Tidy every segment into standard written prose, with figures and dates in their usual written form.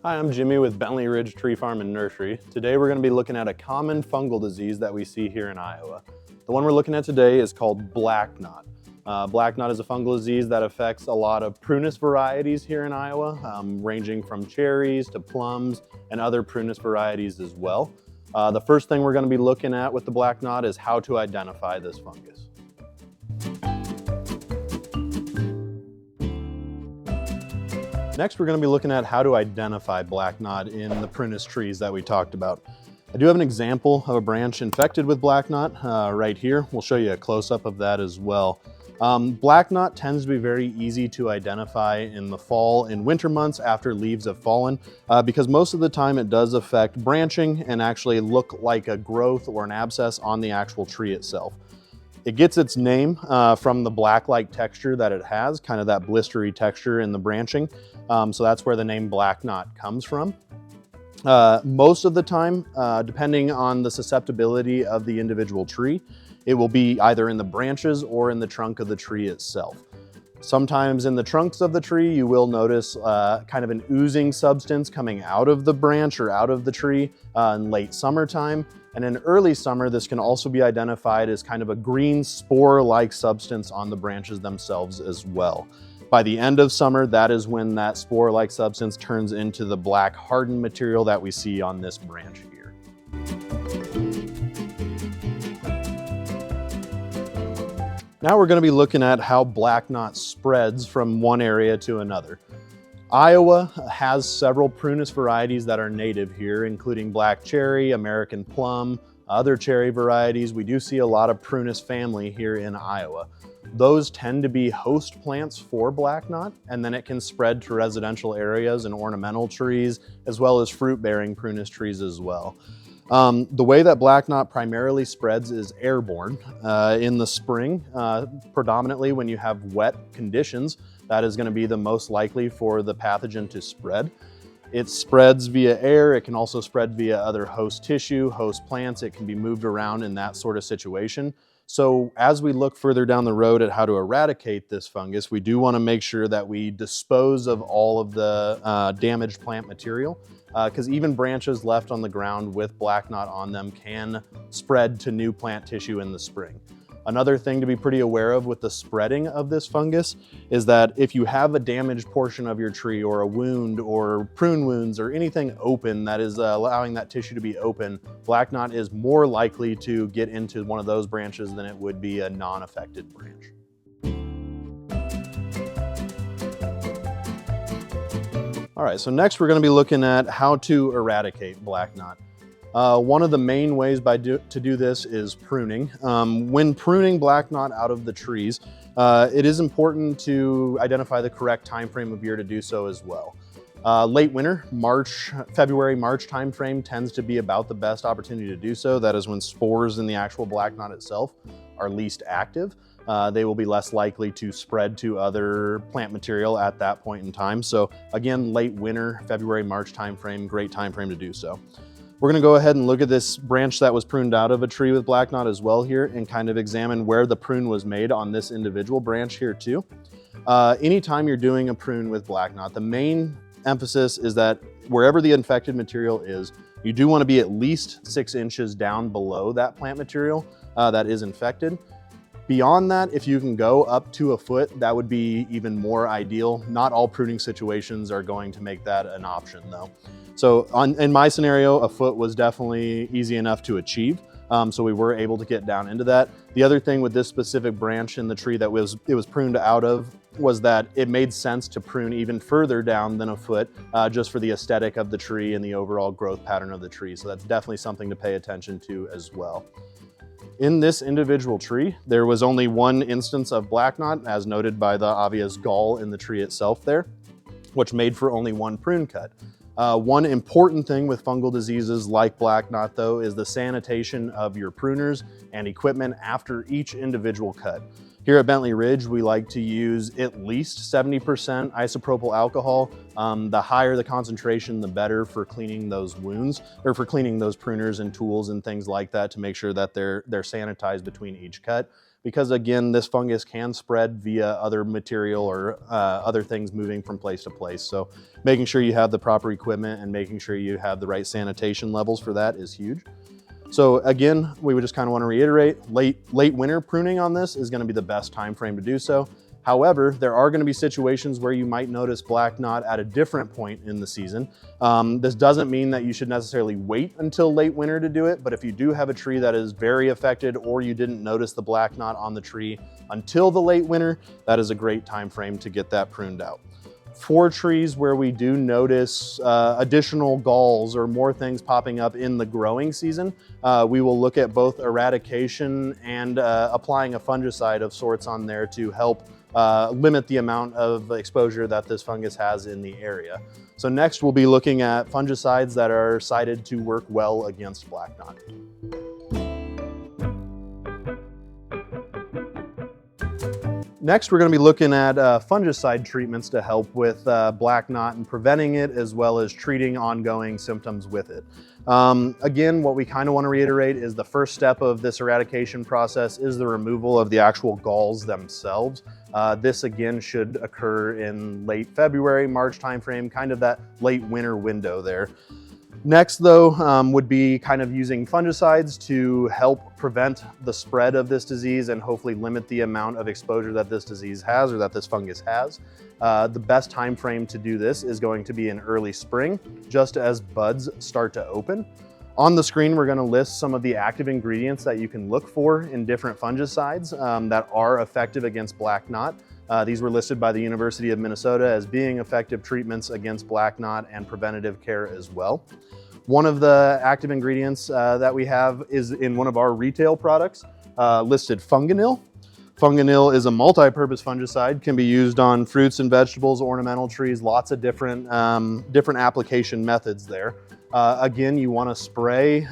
Hi, I'm Jimmy with Bentley Ridge Tree Farm and Nursery. Today we're going to be looking at a common fungal disease that we see here in Iowa. The one we're looking at today is called black knot. Black knot is a fungal disease that affects a lot of prunus varieties here in Iowa, ranging from cherries to plums and other prunus varieties as well. The first thing we're going to be looking at with the black knot is how to identify this fungus. Next, we're going to be looking at how to identify black knot in the prunus trees that we talked about. I do have an example of a branch infected with black knot right here. We'll show you a close-up of that as well. Black knot tends to be very easy to identify in the fall and winter months after leaves have fallen because most of the time it does affect branching and actually look like a growth or an abscess on the actual tree itself. It gets its name from the black-like texture that it has, kind of that blistery texture in the branching. So that's where the name black knot comes from. Most of the time, depending on the susceptibility of the individual tree, it will be either in the branches or in the trunk of the tree itself. Sometimes in the trunks of the tree, you will notice kind of an oozing substance coming out of the branch or out of the tree in late summertime. And in early summer, this can also be identified as kind of a green spore-like substance on the branches themselves as well. By the end of summer, that is when that spore-like substance turns into the black hardened material that we see on this branch here. Now we're going to be looking at how black knot spreads from one area to another. Iowa has several prunus varieties that are native here, including black cherry, American plum, other cherry varieties. We do see a lot of prunus family here in Iowa. Those tend to be host plants for black knot, and then it can spread to residential areas and ornamental trees, as well as fruit-bearing prunus trees as well. The way that black knot primarily spreads is airborne. In the spring, predominantly when you have wet conditions, that is going to be the most likely for the pathogen to spread. It spreads via air. It can also spread via other host tissue, host plants. It can be moved around in that sort of situation. So as we look further down the road at how to eradicate this fungus, we do want to make sure that we dispose of all of the damaged plant material, because even branches left on the ground with black knot on them can spread to new plant tissue in the spring. Another thing to be pretty aware of with the spreading of this fungus is that if you have a damaged portion of your tree or a wound or prune wounds or anything open that is allowing that tissue to be open, black knot is more likely to get into one of those branches than it would be a non-affected branch. All right, so next we're going to be looking at how to eradicate black knot. One of the main ways to do this is pruning. When pruning black knot out of the trees, it is important to identify the correct time frame of year to do so as well. Late winter, February, March time frame tends to be about the best opportunity to do so. That is when spores in the actual black knot itself are least active. They will be less likely to spread to other plant material at that point in time. So again, late winter, February, March time frame, great time frame to do so. We're going to go ahead and look at this branch that was pruned out of a tree with black knot as well here and kind of examine where the prune was made on this individual branch here too. Anytime you're doing a prune with black knot, the main emphasis is that wherever the infected material is, you do want to be at least 6 inches down below that plant material that is infected. Beyond that, if you can go up to a foot, that would be even more ideal. Not all pruning situations are going to make that an option though. So in my scenario, a foot was definitely easy enough to achieve. So we were able to get down into that. The other thing with this specific branch in the tree that it was pruned out of was that it made sense to prune even further down than a foot just for the aesthetic of the tree and the overall growth pattern of the tree. So that's definitely something to pay attention to as well. In this individual tree, there was only one instance of black knot, as noted by the obvious gall in the tree itself there, which made for only one prune cut. One important thing with fungal diseases like black knot though is the sanitation of your pruners and equipment after each individual cut. Here at Bentley Ridge, we like to use at least 70% isopropyl alcohol. The higher the concentration, the better for cleaning those wounds or for cleaning those pruners and tools and things like that to make sure that they're sanitized between each cut. because again, this fungus can spread via other material or other things moving from place to place. So making sure you have the proper equipment and making sure you have the right sanitation levels for that is huge. So again, we would just kind of want to reiterate, late winter pruning on this is going to be the best time frame to do so. However, there are going to be situations where you might notice black knot at a different point in the season. This doesn't mean that you should necessarily wait until late winter to do it, but if you do have a tree that is very affected or you didn't notice the black knot on the tree until the late winter, that is a great time frame to get that pruned out. For trees where we do notice additional galls or more things popping up in the growing season, we will look at both eradication and applying a fungicide of sorts on there to help limit the amount of exposure that this fungus has in the area. So next we'll be looking at fungicides that are cited to work well against black knot. Next, we're going to be looking at fungicide treatments to help with black knot and preventing it, as well as treating ongoing symptoms with it. Again, what we kind of want to reiterate is the first step of this eradication process is the removal of the actual galls themselves. This again should occur in late February, March timeframe, kind of that late winter window there. Next though would be kind of using fungicides to help prevent the spread of this disease and hopefully limit the amount of exposure that this disease has or that this fungus has. The best time frame to do this is going to be in early spring, just as buds start to open. On the screen, we're going to list some of the active ingredients that you can look for in different fungicides that are effective against black knot. These were listed by the University of Minnesota as being effective treatments against black knot and preventative care as well. One of the active ingredients that we have is in one of our retail products, listed Funganil. Funganil is a multi-purpose fungicide, can be used on fruits and vegetables, ornamental trees, lots of different application methods there. Again, you want to spray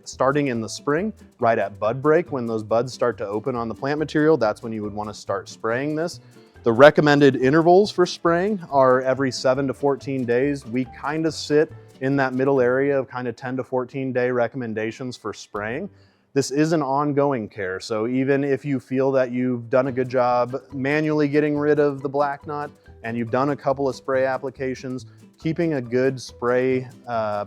starting in the spring, right at bud break. When those buds start to open on the plant material, that's when you would want to start spraying this. The recommended intervals for spraying are every 7 to 14 days. We kind of sit in that middle area of kind of 10 to 14 day recommendations for spraying. This is an ongoing care, so even if you feel that you've done a good job manually getting rid of the black knot and you've done a couple of spray applications, keeping a good spray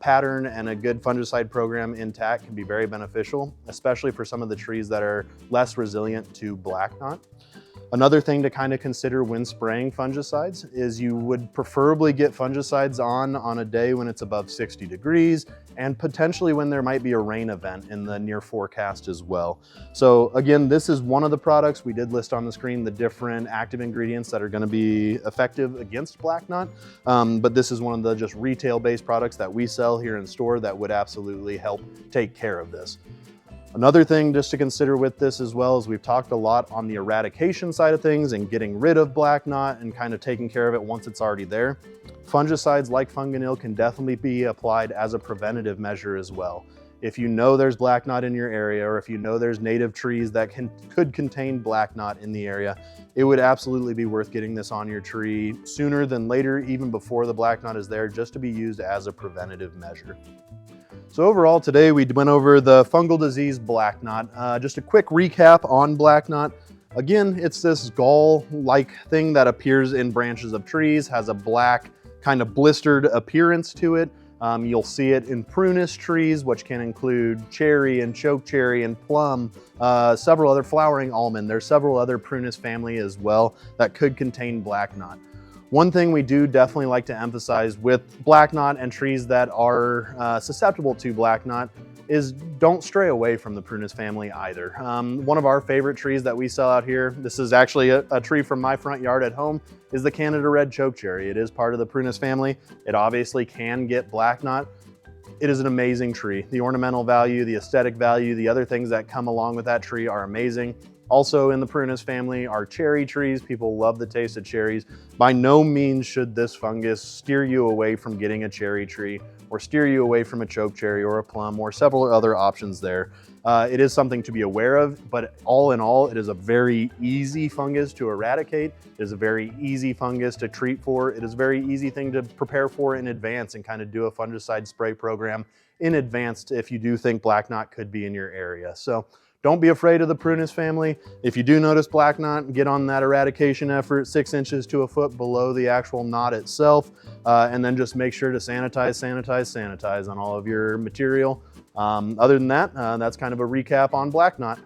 pattern and a good fungicide program intact can be very beneficial, especially for some of the trees that are less resilient to black knot. Another thing to kind of consider when spraying fungicides is you would preferably get fungicides on a day when it's above 60 degrees and potentially when there might be a rain event in the near forecast as well. So again, this is one of the products. We did list on the screen the different active ingredients that are going to be effective against black knot, but this is one of the just retail-based products that we sell here in store that would absolutely help take care of this. Another thing just to consider with this as well is we've talked a lot on the eradication side of things and getting rid of black knot and kind of taking care of it once it's already there. Fungicides like Funganil can definitely be applied as a preventative measure as well. If you know there's black knot in your area, or if you know there's native trees that could contain black knot in the area, it would absolutely be worth getting this on your tree sooner than later, even before the black knot is there, just to be used as a preventative measure. So overall today we went over the fungal disease black knot. Just a quick recap on black knot. Again, it's this gall-like thing that appears in branches of trees, has a black kind of blistered appearance to it. You'll see it in prunus trees, which can include cherry and chokecherry and plum, several other flowering almond. There's several other prunus family as well that could contain black knot. One thing we do definitely like to emphasize with black knot and trees that are susceptible to black knot is don't stray away from the prunus family either. One of our favorite trees that we sell out here, this is actually a tree from my front yard at home, is the Canada red chokecherry. It is part of the prunus family. It obviously can get black knot. It is an amazing tree. The ornamental value, the aesthetic value, the other things that come along with that tree are amazing. Also in the prunus family are cherry trees. People love the taste of cherries. By no means should this fungus steer you away from getting a cherry tree or steer you away from a chokecherry or a plum or several other options there. It is something to be aware of, but all in all, it is a very easy fungus to eradicate. It is a very easy fungus to treat for. It is a very easy thing to prepare for in advance and kind of do a fungicide spray program in advance if you do think black knot could be in your area. So don't be afraid of the Prunus family. If you do notice black knot, get on that eradication effort 6 inches to a foot below the actual knot itself. And then just make sure to sanitize, sanitize, sanitize on all of your material. Other than that, that's kind of a recap on black knot.